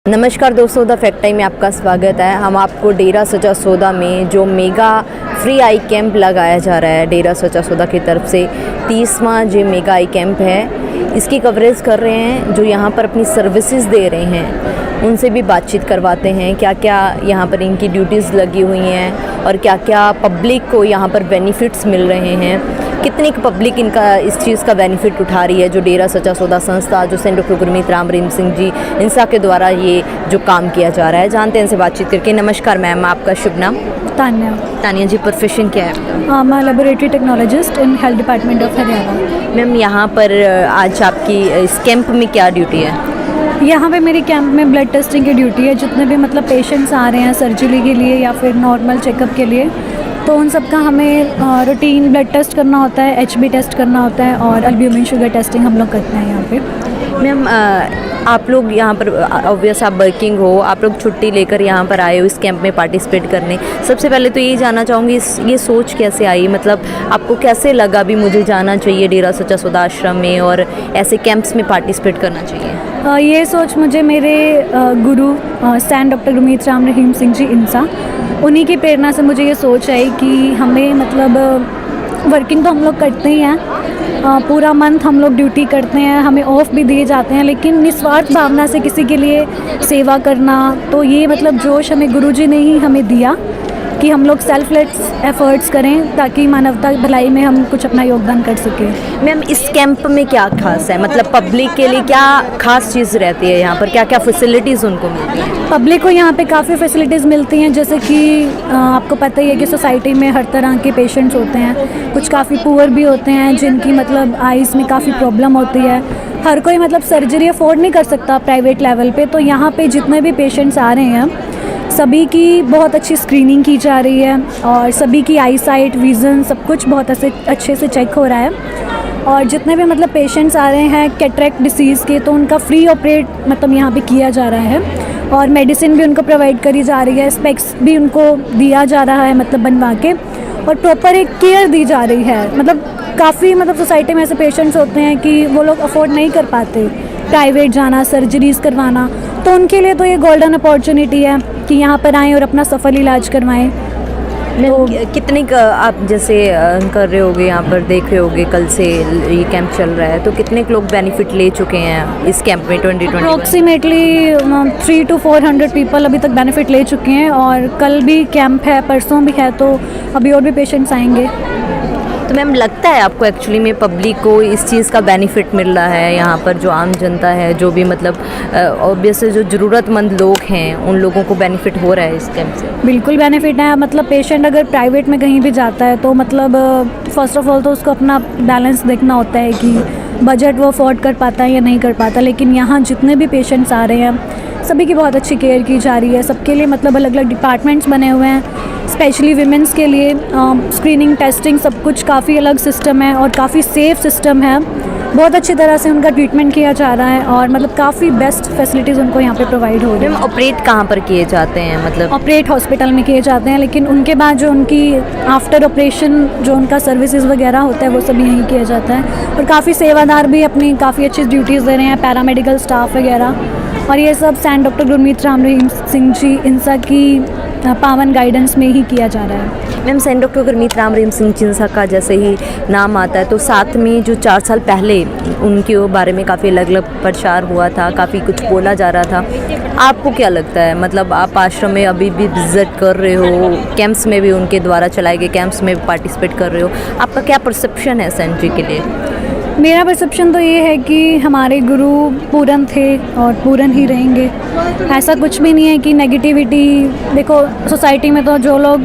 नमस्कार दोस्तों, the fact time में आपका स्वागत है। हम आपको डेरा सच्चा सौदा में जो मेगा फ्री आई कैंप लगाया जा रहा है डेरा सच्चा सौदा की तरफ से 30वां जो मेगा आई कैंप है, इसकी कवरेज कर रहे हैं। जो यहाँ पर अपनी सर्विसेज दे रहे हैं उनसे भी बातचीत करवाते हैं, क्या क्या यहाँ पर इनकी ड्यूटीज़ लगी हुई हैं और क्या क्या पब्लिक को यहाँ पर बेनिफिट्स मिल रहे हैं, कितनी पब्लिक इनका इस चीज़ का बेनिफिट उठा रही है। जो डेरा सच्चा सौदा संस्था जो सेंट डॉक्टर गुरमीत राम रहीम सिंह जी इंसा के द्वारा ये जो काम किया जा रहा है, जानते हैं इनसे बातचीत करके। नमस्कार मैम, आपका शुभ नाम? तान्या। तान्या जी, प्रोफेशन क्या है? मैं laboratory technologist in health department of Haryana. Ma'am यहाँ पर आज आपकी इस कैंप में क्या ड्यूटी है? यहाँ पे मेरी कैंप में ब्लड टेस्टिंग की ड्यूटी है। जितने भी मतलब पेशेंट्स आ रहे हैं सर्जरी के लिए या फिर नॉर्मल चेकअप के लिए, तो उन सब का हमें रूटीन ब्लड टेस्ट करना होता है, HB टेस्ट करना होता है और एल्ब्यूमिन शुगर टेस्टिंग हम लोग करते हैं यहाँ पे। मैम आप लोग यहाँ पर ऑब्वियस आप वर्किंग हो, आप लोग छुट्टी लेकर यहाँ पर आए हो इस कैंप में पार्टिसिपेट करने। सबसे पहले तो यही जानना चाहूँगी ये सोच कैसे आई, मतलब आपको कैसे लगा भी मुझे जाना चाहिए डेरा सच्चा सौदा आश्रम में और ऐसे कैंप्स में पार्टिसिपेट करना चाहिए? ये सोच मुझे मेरे गुरु सेंट डॉक्टर गुरमीत राम रहीम सिंह जी इंसा, उन्हीं की प्रेरणा से मुझे ये सोच आई कि हमें मतलब वर्किंग तो हम लोग करते ही हैं, पूरा मंथ हम लोग ड्यूटी करते हैं, हमें ऑफ भी दिए जाते हैं, लेकिन निस्वार्थ भावना से किसी के लिए सेवा करना, तो ये मतलब जोश हमें गुरुजी ने ही हमें दिया कि हम लोग सेल्फलेस एफर्ट्स करें ताकि मानवता भलाई में हम कुछ अपना योगदान कर सकें। मैम इस कैंप में क्या खास है, मतलब पब्लिक के लिए क्या खास चीज़ रहती है यहाँ पर, क्या क्या फैसिलिटीज़ उनको मिलती हैं? पब्लिक को यहाँ पे काफ़ी फैसिलिटीज़ मिलती हैं, जैसे कि आपको पता ही है कि सोसाइटी में हर तरह के पेशेंट्स होते हैं। कुछ काफ़ी पुअर भी होते हैं जिनकी मतलब आइज़ में काफ़ी प्रॉब्लम होती है। हर कोई मतलब सर्जरी अफोर्ड नहीं कर सकता प्राइवेट लेवल पे, तो यहाँ पे जितने भी पेशेंट्स आ रहे हैं सभी की बहुत अच्छी स्क्रीनिंग की जा रही है और सभी की आई साइट, विज़न सब कुछ बहुत अच्छे से चेक हो रहा है। और जितने भी मतलब पेशेंट्स आ रहे हैं कैटरेक्ट डिसीज़ के, तो उनका फ्री ऑपरेट मतलब यहाँ पे किया जा रहा है और मेडिसिन भी उनको प्रोवाइड करी जा रही है, स्पेक्स भी उनको दिया जा रहा है मतलब बनवा के, और प्रॉपर एक केयर दी जा रही है। मतलब काफ़ी मतलब सोसाइटी में ऐसे पेशेंट्स होते हैं कि वो लोग अफोर्ड नहीं कर पाते प्राइवेट जाना, सर्जरीज़ करवाना, तो उनके लिए तो ये गोल्डन अपॉर्चुनिटी है कि यहाँ पर आएँ और अपना सफल इलाज करवाएं। तो कितने आप जैसे कर रहे होगे, यहाँ पर देख रहे होगे कल से ये कैंप चल रहा है, तो कितने लोग बेनिफिट ले चुके हैं इस कैंप में 2020? अप्रॉक्सीमेटली 300 to 400 पीपल अभी तक बेनिफिट ले चुके हैं और कल भी कैंप है, परसों भी है, तो अभी और भी पेशेंट्स आएंगे। तो मैम लगता है आपको एक्चुअली में पब्लिक को इस चीज़ का बेनिफिट मिल रहा है? यहाँ पर जो आम जनता है, जो भी मतलब ऑब्वियसली जो ज़रूरतमंद लोग हैं, उन लोगों को बेनिफिट हो रहा है इस कैंप से? बिल्कुल बेनिफिट है। मतलब पेशेंट अगर प्राइवेट में कहीं भी जाता है तो मतलब फ़र्स्ट ऑफ ऑल तो उसको अपना बैलेंस देखना होता है कि बजट वो अफोर्ड कर पाता है या नहीं कर पाता, लेकिन यहाँ जितने भी पेशेंट्स आ रहे हैं सभी की बहुत अच्छी केयर की जा रही है। सबके लिए मतलब अलग अलग डिपार्टमेंट्स बने हुए हैं, स्पेशली विमेंस के लिए स्क्रीनिंग, टेस्टिंग, सब कुछ काफ़ी अलग सिस्टम है और काफ़ी सेफ़ सिस्टम है। बहुत अच्छी तरह से उनका ट्रीटमेंट किया जा रहा है और मतलब काफ़ी बेस्ट फैसिलिटीज़ उनको यहाँ पे प्रोवाइड हो रही है। मैम ऑपरेट कहाँ पर किए जाते हैं? मतलब ऑपरेट हॉस्पिटल में किए जाते हैं, लेकिन उनके बाद जो उनकी आफ्टर ऑपरेशन जो उनका सर्विसेज वगैरह होता है वो सब यहीं किया जाता है। और काफ़ी सेवादार भी अपनी काफ़ी अच्छी ड्यूटीज़ दे रहे हैं, पैरामेडिकल स्टाफ वगैरह, और ये सब सेंट डॉक्टर गुरमीत राम रहीम सिंह जी इंसा की पावन गाइडेंस में ही किया जा रहा है। Ma'am saint doctor Gurmeet Ram Rahim Singh Insan का जैसे ही नाम आता है तो साथ में जो 4 साल पहले उनके बारे में काफ़ी अलग अलग प्रचार हुआ था, काफ़ी कुछ बोला जा रहा था। आपको क्या लगता है, मतलब आप आश्रम में अभी भी विजिट कर रहे हो, कैंप्स में भी उनके द्वारा चलाए गए कैंप्स में पार्टिसिपेट कर रहे हो, आपका क्या परसेप्शन है सेंट जी के लिए? मेरा परसेप्शन तो ये है कि हमारे गुरु पूरन थे और पूरन ही रहेंगे। ऐसा कुछ भी नहीं है कि नेगेटिविटी, देखो सोसाइटी में तो जो लोग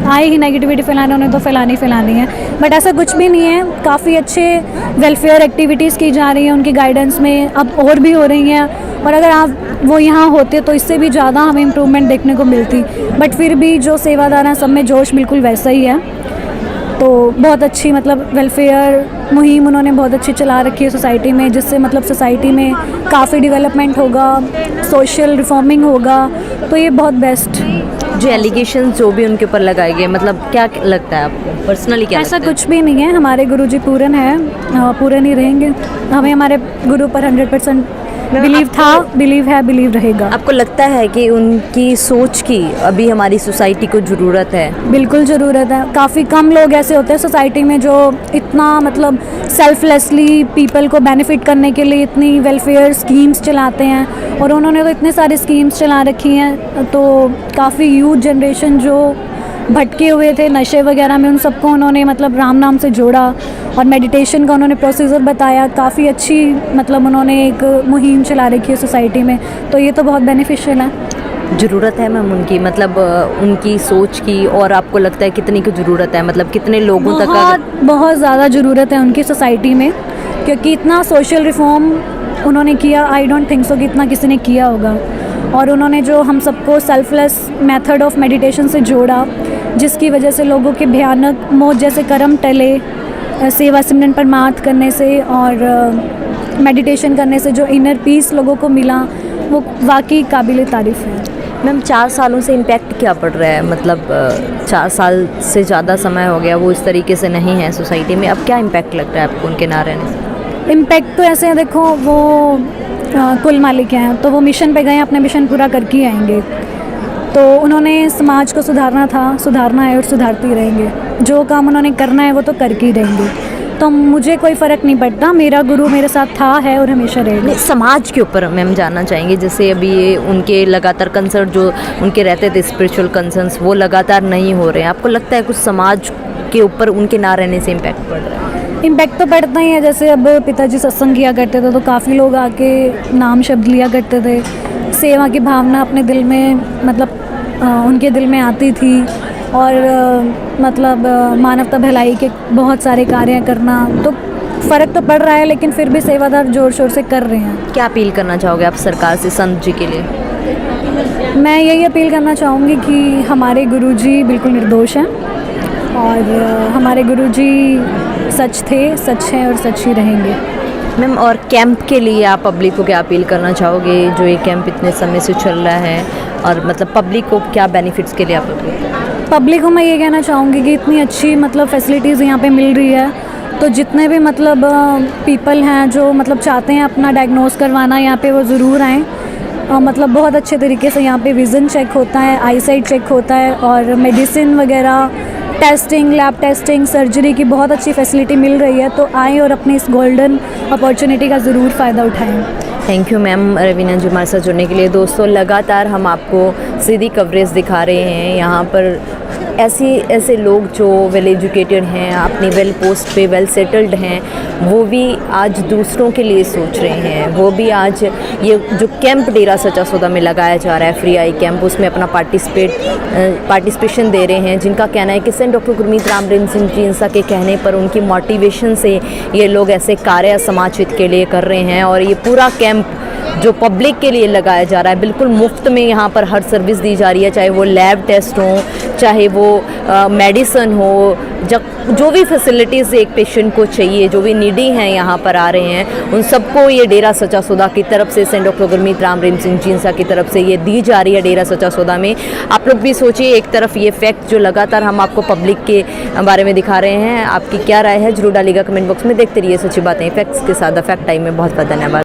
आए ही नेगेटिविटी फैलाने, उन्हें तो फैलानी है, बट ऐसा कुछ भी नहीं है। काफ़ी अच्छे वेलफेयर एक्टिविटीज़ की जा रही हैं उनकी गाइडेंस में, अब और भी हो रही हैं, और अगर आप वो यहाँ होते तो इससे भी ज़्यादा हमें इम्प्रूवमेंट देखने को मिलती, बट फिर भी जो सेवादार हैं सब में जोश बिल्कुल वैसा ही है। तो बहुत अच्छी मतलब वेलफेयर मुहिम उन्होंने बहुत अच्छी चला रखी है सोसाइटी में, जिससे मतलब सोसाइटी में काफ़ी डेवलपमेंट होगा, सोशल रिफॉर्मिंग होगा, तो ये बहुत बेस्ट। जो एलिगेशन जो भी उनके ऊपर लगाए गए, मतलब क्या लगता है आपको पर्सनली, क्या ऐसा लगता है? कुछ भी नहीं है। हमारे गुरुजी पूरन है, पूरन ही रहेंगे। हमें हमारे गुरु पर 100% बिलीव है, बिलीव रहेगा। आपको लगता है कि उनकी सोच की अभी हमारी सोसाइटी को ज़रूरत है? बिल्कुल ज़रूरत है। काफ़ी कम लोग ऐसे होते हैं सोसाइटी में जो इतना मतलब सेल्फलेसली पीपल को बेनिफिट करने के लिए इतनी वेलफेयर स्कीम्स चलाते हैं, और उन्होंने तो इतने सारे स्कीम्स चला रखी हैं, तो काफ़ी यूथ जनरेशन जो भटके हुए थे नशे वगैरह में, उन सबको उन्होंने मतलब राम नाम से जोड़ा, और मेडिटेशन का उन्होंने प्रोसीजर बताया। काफ़ी अच्छी मतलब उन्होंने एक मुहिम चला रखी है सोसाइटी में, तो ये तो बहुत बेनिफिशियल है। ज़रूरत है मैम उनकी, मतलब उनकी सोच की, और आपको लगता है कितनी की ज़रूरत है, मतलब कितने लोगों तक? बहुत ज़्यादा ज़रूरत है उनकी सोसाइटी में, क्योंकि इतना सोशल रिफॉर्म उन्होंने किया, आई डोंट थिंक सो कि इतना किसी ने किया होगा। और उन्होंने जो हम सबको सेल्फलेस मेथड ऑफ मेडिटेशन से जोड़ा, जिसकी वजह से लोगों के भयानक मौत जैसे कर्म टले, सेवा सिमरन परमार्थ करने से और मेडिटेशन करने से जो इनर पीस लोगों को मिला, वो वाकई काबिल तारीफ़ है। मैम 4 सालों से इम्पैक्ट क्या पड़ रहा है, मतलब 4 साल से ज़्यादा समय हो गया वो इस तरीके से नहीं है सोसाइटी में, अब क्या इम्पैक्ट लगता है आपको उनके ना रहने से? इम्पैक्ट तो ऐसे है, देखो वो कुल मालिक हैं, तो वो मिशन पे गए, अपने मिशन पूरा करके आएंगे। तो उन्होंने समाज को सुधारना है और सुधारते ही रहेंगे। जो काम उन्होंने करना है वो तो करके ही रहेंगे। तो मुझे कोई फ़र्क नहीं पड़ता, मेरा गुरु मेरे साथ था, है और हमेशा रहेगा। समाज के ऊपर मैम जानना चाहेंगे, जैसे अभी ये उनके लगातार कंसर्न जो उनके रहते थे स्पिरिचुअल कंसर्न्स, वो लगातार नहीं हो रहे हैं, आपको लगता है कुछ समाज के ऊपर उनके ना रहने से इम्पैक्ट पड़ रहा है? इम्पैक्ट तो पड़ता ही है। जैसे अब पिताजी सत्संग किया करते थे तो काफ़ी लोग आके नाम शब्द लिया करते थे, सेवा की भावना अपने दिल में मतलब उनके दिल में आती थी, और मतलब मानवता भलाई के बहुत सारे कार्य करना, तो फ़र्क तो पड़ रहा है, लेकिन फिर भी सेवादार ज़ोर शोर से कर रहे हैं। क्या अपील करना चाहोगे आप सरकार से संत जी के लिए? मैं यही अपील करना चाहूँगी कि हमारे गुरुजी बिल्कुल निर्दोष हैं, और हमारे गुरुजी सच थे, सच हैं और सच ही रहेंगे। मैम और कैंप के लिए आप पब्लिक को क्या अपील करना चाहोगे, जो ये कैंप इतने समय से चल रहा है, और मतलब पब्लिक को क्या बेनिफिट्स के लिए आप पब्लिक को मैं ये कहना चाहूँगी कि इतनी अच्छी मतलब फैसिलिटीज़ यहाँ पे मिल रही है, तो जितने भी मतलब पीपल हैं जो मतलब चाहते हैं अपना डायग्नोस करवाना, यहाँ पे वो ज़रूर आएँ। मतलब बहुत अच्छे तरीके से यहाँ पे विज़न चेक होता है, आई साइट चेक होता है, और मेडिसिन वगैरह टेस्टिंग, लैब टेस्टिंग, सर्जरी की बहुत अच्छी फैसिलिटी मिल रही है। तो आएँ और अपनी इस गोल्डन अपॉर्चुनिटी का ज़रूर फ़ायदा उठाएँ। थैंक यू मैम रवीना जी हमारे साथ जुड़ने के लिए। दोस्तों लगातार हम आपको सीधी कवरेज दिखा रहे हैं, यहाँ पर ऐसे लोग जो वेल एजुकेटेड हैं, अपनी वेल पोस्ट पे वेल सेटल्ड हैं, वो भी आज दूसरों के लिए सोच रहे हैं। वो भी आज ये जो कैंप डेरा सच्चा सौदा में लगाया जा रहा है, फ्री आई कैंप, उसमें अपना पार्टिसिपेशन दे रहे हैं। जिनका कहना है कि सेंट डॉक्टर गुरमीत राम रहीम सिंह जींसा के कहने पर, उनकी मोटिवेशन से ये लोग ऐसे कार्य समाज हित के लिए कर रहे हैं। और ये पूरा कैंप जो पब्लिक के लिए लगाया जा रहा है, बिल्कुल मुफ्त में यहाँ पर हर सर्विस दी जा रही है, चाहे वो लैब टेस्ट हो, चाहे वो मेडिसिन हो, जो भी फैसिलिटीज़ एक पेशेंट को चाहिए, जो भी नीडी हैं यहाँ पर आ रहे हैं, उन सबको ये डेरा सच्चा सौदा की तरफ से, सेंट डॉक्टर गुरमीत राम रहीम सिंह जींसा की तरफ से ये दी जा रही है डेरा सच्चा सौदा में। आप लोग भी सोचिए, एक तरफ ये फैक्ट जो लगातार हम आपको पब्लिक के बारे में दिखा रहे हैं, आपकी क्या राय है जरूर डालिएगा कमेंट बॉक्स में। देखते रहिए सच्ची बातें फैक्ट्स के साथ द फैक्ट टाइम में। बहुत बहुत धन्यवाद।